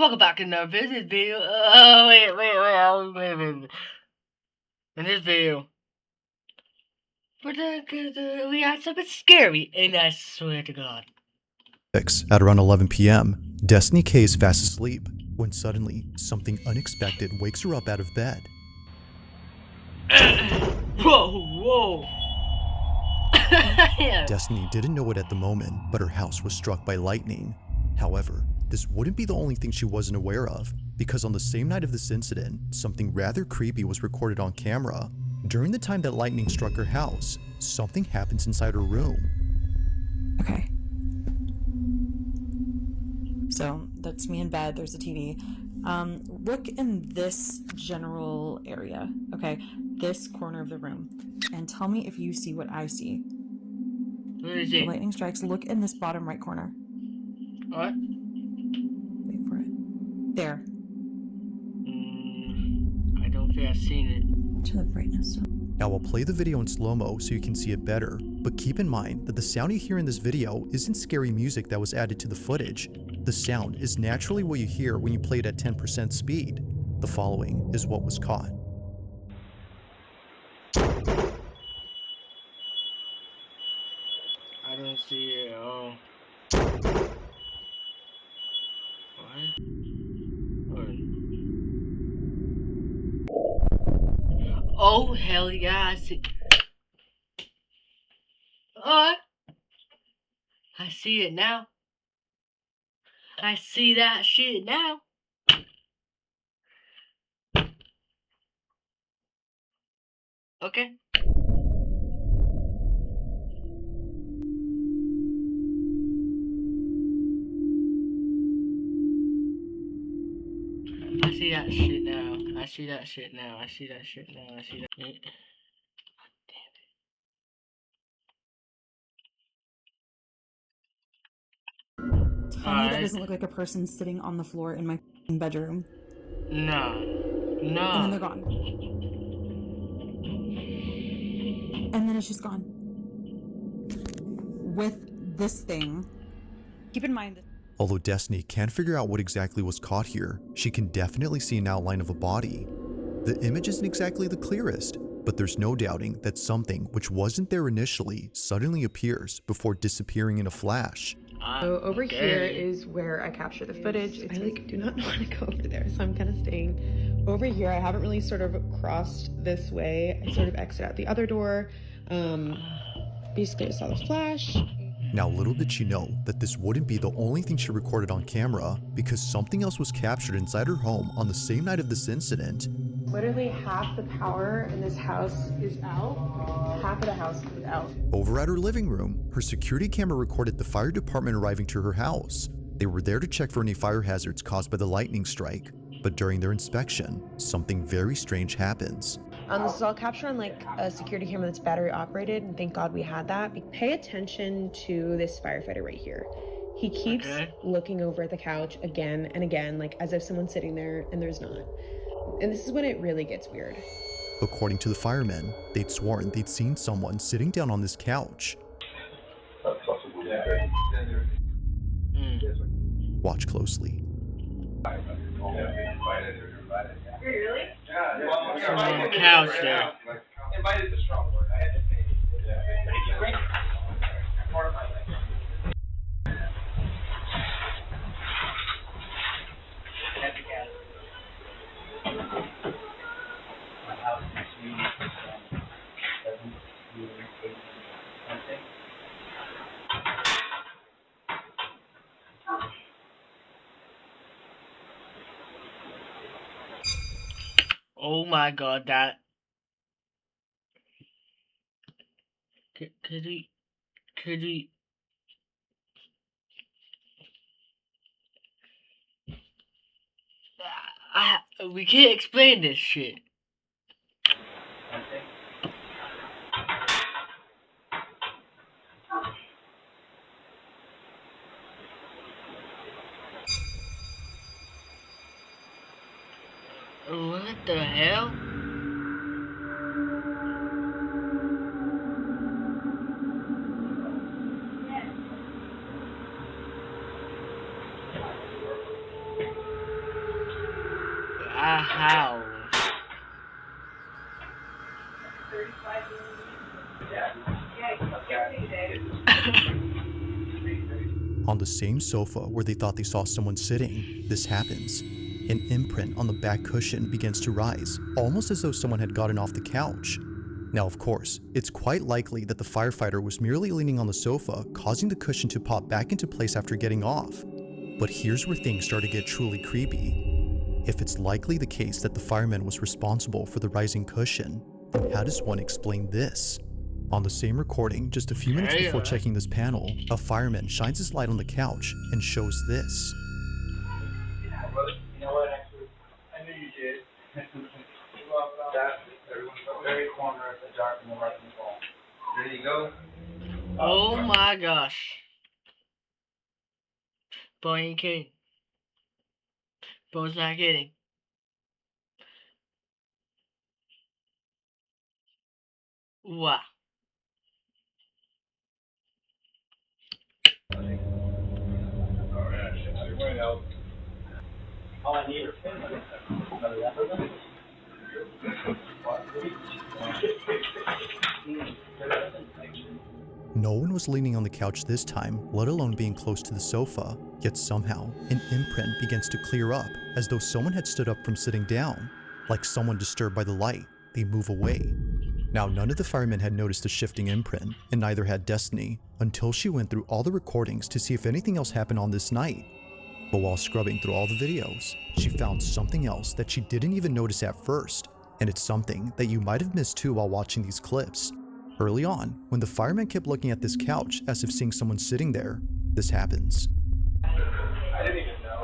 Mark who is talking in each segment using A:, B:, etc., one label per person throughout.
A: Welcome back to another business video. Oh, wait. In this video, we had something scary, and I swear to God.
B: At around 11 p.m., Destiny K is fast asleep when suddenly something unexpected wakes her up out of bed.
A: Whoa.
B: Destiny didn't know it at the moment, but her house was struck by lightning. However, this wouldn't be the only thing she wasn't aware of, because on the same night of this incident, something rather creepy was recorded on camera. During the time that lightning struck her house, something happens inside her room.
C: Okay. So that's me in bed. There's a TV. Look in this general area, okay? This corner of the room. And tell me if you see what I see.
A: Where is
C: The
A: it?
C: lightning strikes. Look in this bottom right corner.
A: What?
C: Wait for it. There.
A: I don't think I've seen it.
C: To the brightness.
B: Now I'll play the video in slow-mo so you can see it better, but keep in mind that the sound you hear in this video isn't scary music that was added to the footage. The sound is naturally what you hear when you play it at 10% speed. The following is what was caught.
A: I don't see it at all. What? Oh, hell yeah, I see. I see it now. I see that shit now. Okay. I see that shit now. I see that shit now. I see that shit now. I see that. Damn it.
C: Tell me that doesn't look like a person sitting on the floor in my bedroom.
A: No.
C: And then they're gone. And then it's just gone. With this thing, keep in mind that
B: Although Destiny can't figure out what exactly was caught here, she can definitely see an outline of a body. The image isn't exactly the clearest, but there's no doubting that something which wasn't there initially suddenly appears before disappearing in a flash.
D: So over here is where I capture the footage. I do not want to go over there, so I'm kind of staying over here. I haven't really sort of crossed this way. I sort of exit out the other door. Basically I saw the flash.
B: Now little did she know that this wouldn't be the only thing she recorded on camera, because something else was captured inside her home on the same night of this incident.
D: Literally half the power in this house is out. Half of the house is out.
B: Over at her living room, her security camera recorded the fire department arriving to her house. They were there to check for any fire hazards caused by the lightning strike, but during their inspection, something very strange happens.
D: This is all captured on like a security camera that's battery operated, and thank God we had that. Pay attention to this firefighter right here. He keeps looking over at the couch again and again, like as if someone's sitting there and there's not. And this is when it really gets weird.
B: According to the firemen, they'd sworn they'd seen someone sitting down on this couch. Watch closely.
A: Really? Someone on the couch there.
E: Invited is a strong word. I had to say
A: Oh my God, that. Could we? We can't explain this shit. What the hell? a house.
B: On the same sofa where they thought they saw someone sitting, this happens. An imprint on the back cushion begins to rise, almost as though someone had gotten off the couch. Now, of course, it's quite likely that the firefighter was merely leaning on the sofa, causing the cushion to pop back into place after getting off. But here's where things start to get truly creepy. If it's likely the case that the fireman was responsible for the rising cushion, then how does one explain this? On the same recording, just a few minutes before checking this panel, a fireman shines his light on the couch and shows this.
E: You know what, actually? I knew you did. That's the very corner of the dark and the light and the wall. There you go.
A: Oh my gosh. Boy, ain't kidding. Bo's not kidding. Wow.
E: All I need are 10 minutes.
B: No one was leaning on the couch this time, let alone being close to the sofa, yet somehow, an imprint begins to clear up, as though someone had stood up from sitting down. Like someone disturbed by the light, they move away. Now, none of the firemen had noticed the shifting imprint, and neither had Destiny, until she went through all the recordings to see if anything else happened on this night. But while scrubbing through all the videos, she found something else that she didn't even notice at first, and it's something that you might have missed too while watching these clips. Early on, when the fireman kept looking at this couch as if seeing someone sitting there, this happens.
E: I didn't even know.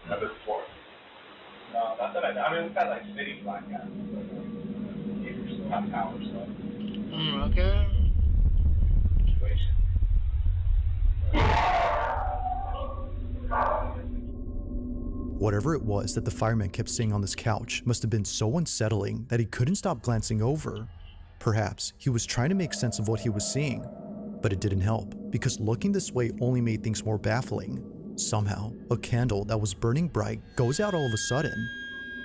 E: Number 4. No, not that I mean, we've got like city blackouts. Not power stuff.
A: Okay.
E: Situation.
B: Whatever it was that the fireman kept seeing on this couch must have been so unsettling that he couldn't stop glancing over. Perhaps he was trying to make sense of what he was seeing, but it didn't help because looking this way only made things more baffling. Somehow, a candle that was burning bright goes out all of a sudden.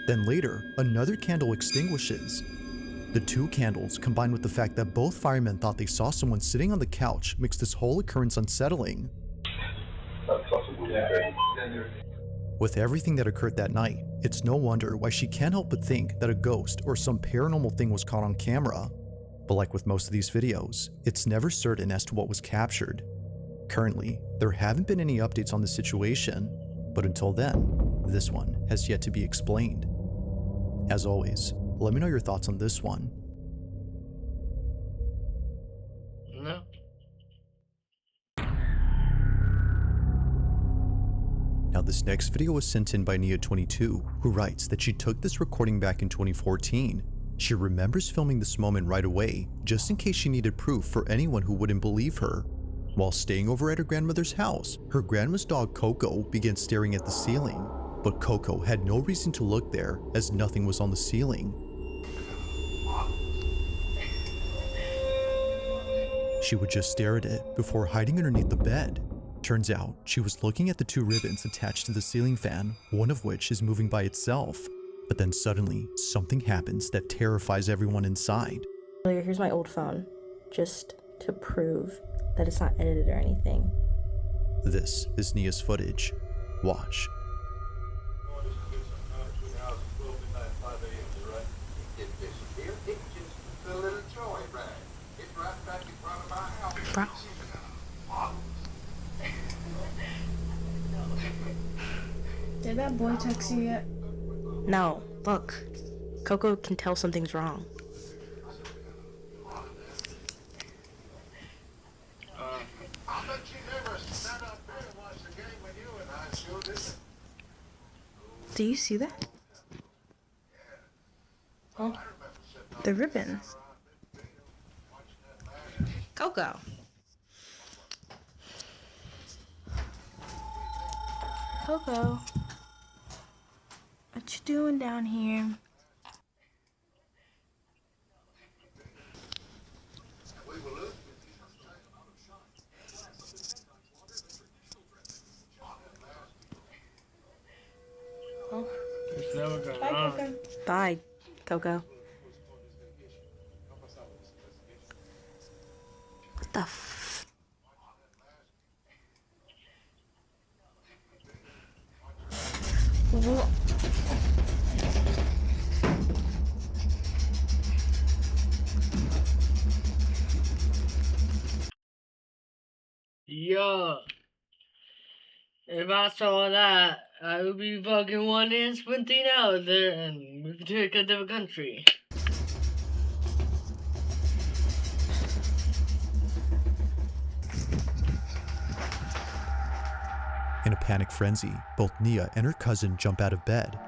B: Then later, another candle extinguishes. The two candles, combined with the fact that both firemen thought they saw someone sitting on the couch, makes this whole occurrence unsettling. With everything that occurred that night, it's no wonder why she can't help but think that a ghost or some paranormal thing was caught on camera. But like with most of these videos, it's never certain as to what was captured. Currently, there haven't been any updates on the situation, but until then, this one has yet to be explained. As always, let me know your thoughts on this one.
A: No.
B: Now this next video was sent in by Nia22, who writes that she took this recording back in 2014. She remembers filming this moment right away, just in case she needed proof for anyone who wouldn't believe her. While staying over at her grandmother's house, her grandma's dog Coco began staring at the ceiling, but Coco had no reason to look there as nothing was on the ceiling. She would just stare at it before hiding underneath the bed. Turns out, she was looking at the two ribbons attached to the ceiling fan, one of which is moving by itself. But then suddenly, something happens that terrifies everyone inside.
F: Here's my old phone, just to prove that it's not edited or anything.
B: This is Nia's footage. Watch.
F: Bro.
G: Did that boy text you yet?
F: No, look. Coco can tell something's wrong. Do you see that? Oh, the ribbon. Coco. Coco, what you doing down here?
A: It's never gonna
D: Bye,
A: run.
D: Coco.
F: Bye, Coco. What the f... Wha-
A: Yo, if I saw that, I would be fucking one and sprinting out there and moving to a different country.
B: In a panic frenzy, both Nia and her cousin jump out of bed.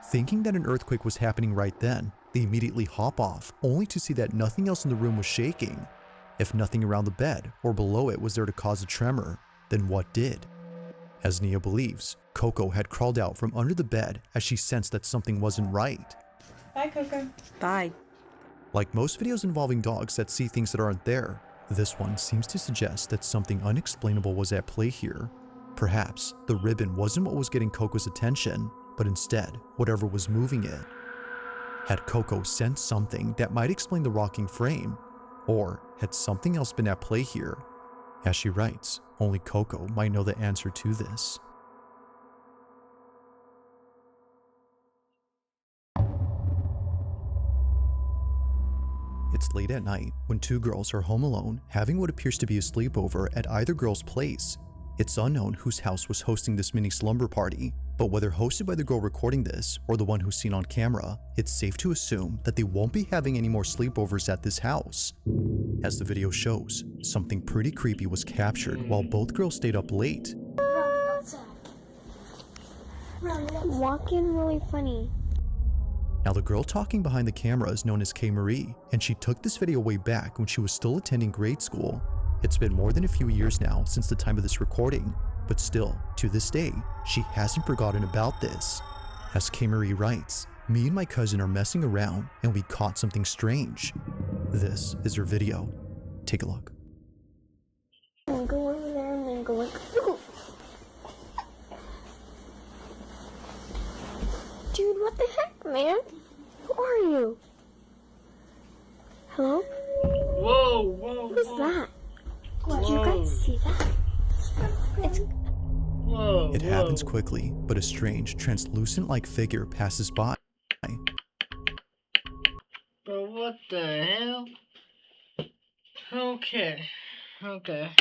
B: Thinking that an earthquake was happening right then, they immediately hop off, only to see that nothing else in the room was shaking. If nothing around the bed or below it was there to cause a tremor, then what did? As Nia believes, Coco had crawled out from under the bed as she sensed that something wasn't right.
D: Bye, Coco.
F: Bye.
B: Like most videos involving dogs that see things that aren't there, this one seems to suggest that something unexplainable was at play here. Perhaps the ribbon wasn't what was getting Coco's attention, but instead, whatever was moving it. Had Coco sensed something that might explain the rocking frame? Or had something else been at play here? As she writes, only Coco might know the answer to this. It's late at night when two girls are home alone having what appears to be a sleepover at either girl's place. It's unknown whose house was hosting this mini slumber party, but whether hosted by the girl recording this or the one who's seen on camera, it's safe to assume that they won't be having any more sleepovers at this house. As the video shows, something pretty creepy was captured while both girls stayed up late.
H: Walking really funny.
B: Now the girl talking behind the camera is known as K. Marie, and she took this video way back when she was still attending grade school. It's been more than a few years now since the time of this recording, but still, to this day, she hasn't forgotten about this. As K. Marie writes, me and my cousin are messing around and we caught something strange. This is her video. Take a look.
H: And go over there and then go like, dude, what the heck, man? Who are you? Hello?
A: Whoa, whoa,
H: Who's
A: whoa.
H: that? Did you guys see that? It's
A: Whoa,
B: It
A: whoa.
B: happens quickly, but a strange, translucent-like figure passes by.
A: But what the hell? Okay.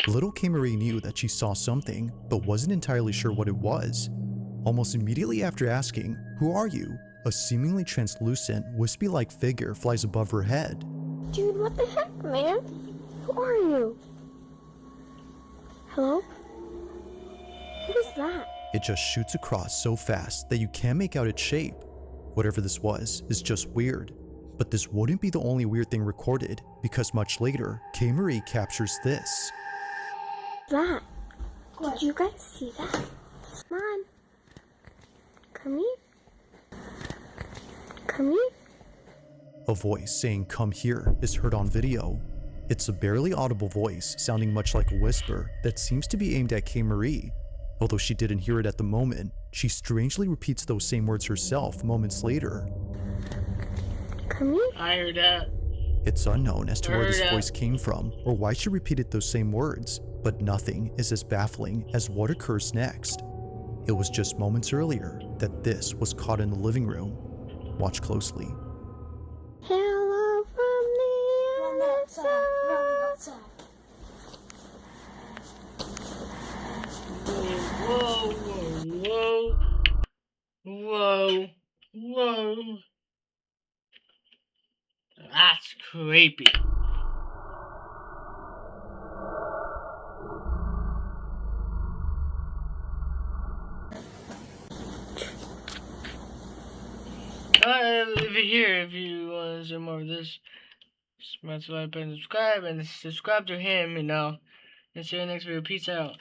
B: Little K. Marie knew that she saw something, but wasn't entirely sure what it was. Almost immediately after asking, "Who are you?" a seemingly translucent, wispy-like figure flies above her head.
H: dude, what the heck, man? Who are you? Hello? Who's that?
B: It just shoots across so fast that you can't make out its shape. Whatever this was is just weird. But this wouldn't be the only weird thing recorded, because much later, K. Marie captures this.
H: That. Did you guys see that? Come on. Come here. Come here.
B: A voice saying "come here" is heard on video. It's a barely audible voice sounding much like a whisper that seems to be aimed at K. Marie. Although she didn't hear it at the moment, she strangely repeats those same words herself moments later.
H: Come here.
A: I heard that.
B: It's unknown as to where this
A: Heard it.
B: voice came from or why she repeated those same words, but nothing is as baffling as what occurs next. It was just moments earlier that this was caught in the living room. Watch closely.
H: Hello from the other side.
A: Whoa, whoa, whoa, whoa. That's creepy. If you're here, if you want to see more of this, smash the like button, subscribe, and subscribe to him, and see you next video. Peace out.